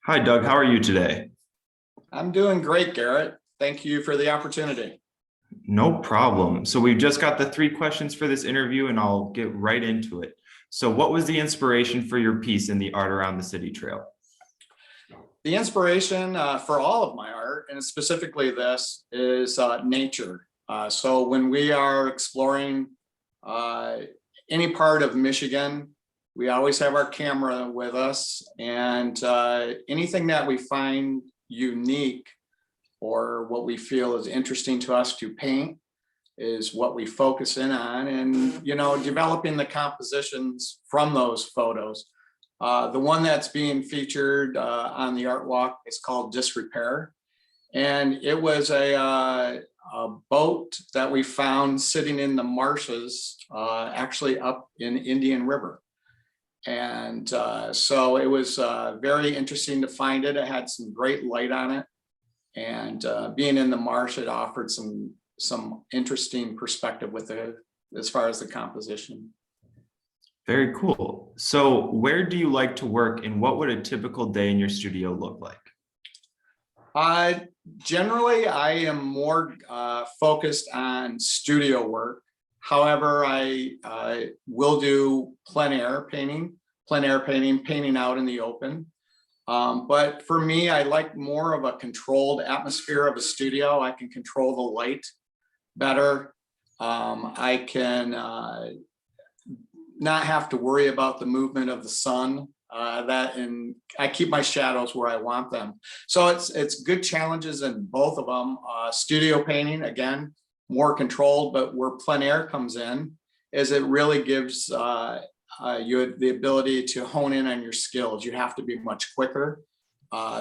Hi, Doug. How are you today? I'm doing great, Garrett. Thank you for the opportunity. No problem. So we've just got the three questions for this interview, and I'll get right into it. So what was the inspiration for your piece in the Art Around the City Trail? The inspiration for all of my art, and specifically this, is nature. So when we are exploring uh, any part of Michigan, we always have our camera with us, and anything that we find unique or what we feel is interesting to us to paint is what we focus in on, and developing the compositions from those photos. The one that's being featured on the art walk is called Disrepair, and it was a boat that we found sitting in the marshes, actually up in Indian River. And so it was very interesting to find it. It had some great light on it, and being in the marsh, it offered some interesting perspective with it as far as the composition. Very cool. So where do you like to work, and what would a typical day in your studio look like? Uh, Generally, I am more focused on studio work. However, I will do plein air painting, painting out in the open. But for me, I like more of a controlled atmosphere of a studio. I can control the light better. I can not have to worry about the movement of the sun. And I keep my shadows where I want them. So it's good challenges in both of them. Studio painting, again, more controlled, but where plein air comes in is it really gives you the ability to hone in on your skills. You have to be much quicker.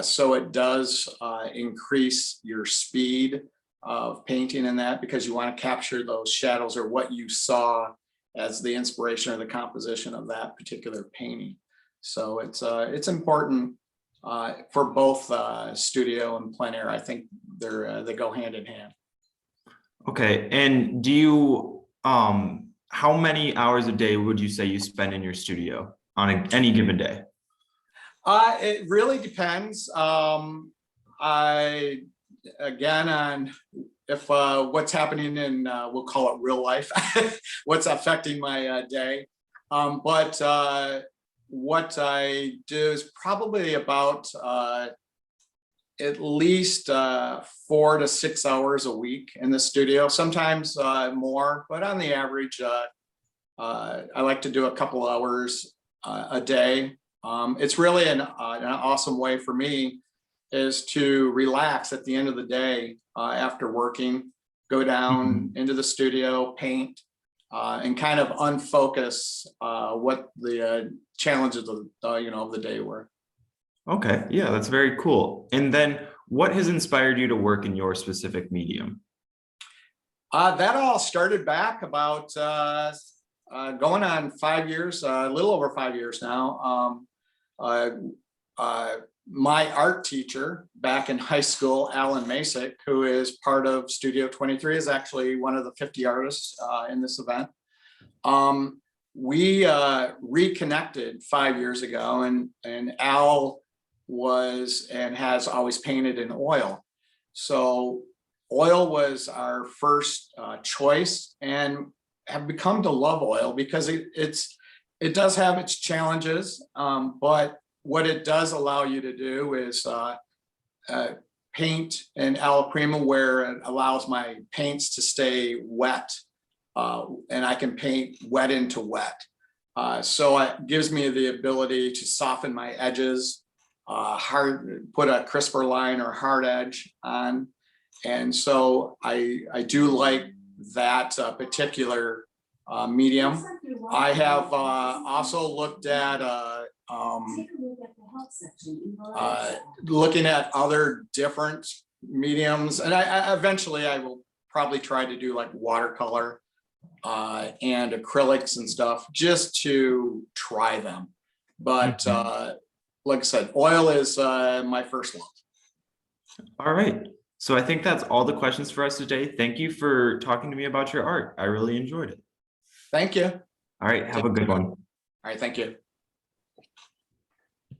So it does increase your speed of painting in that, because you want to capture those shadows or what you saw as the inspiration or the composition of that particular painting. So it's important for both studio and plein air. I think they go hand in hand. Okay. And do you, how many hours a day would you say you spend in your studio on any given day? It really depends. I again on if what's happening in we'll call it real life, what's affecting my day. But what I do is probably about at least 4 to 6 hours a week in the studio, sometimes more, but on the average, I like to do a couple hours a day. It's really an awesome way for me is to relax at the end of the day after working, go down into the studio, paint, and kind of unfocus what the challenges of of the day were. Okay. Yeah, that's very cool. And then what has inspired you to work in your specific medium? That all started back about going on 5 years, a little over 5 years now. Uh, uh, my art teacher back in high school, Alan Masick, who is part of Studio 23, is actually one of the 50 artists in this event. We reconnected 5 years ago, and Al was and has always painted in oil. So oil was our first choice, and have become to love oil because it does have its challenges, but what it does allow you to do is paint in alla prima, where it allows my paints to stay wet, and I can paint wet into wet. So it gives me the ability to soften my edges, put a crisper line or hard edge on. And so I do like that particular medium. I have also looked at looking at other different mediums, and I eventually I will probably try to do like watercolor and acrylics and stuff just to try them. But like I said, oil is my first love. All right. So I think that's all the questions for us today. Thank you for talking to me about your art. I really enjoyed it. Thank you. All right. Have a good one. All right, thank you.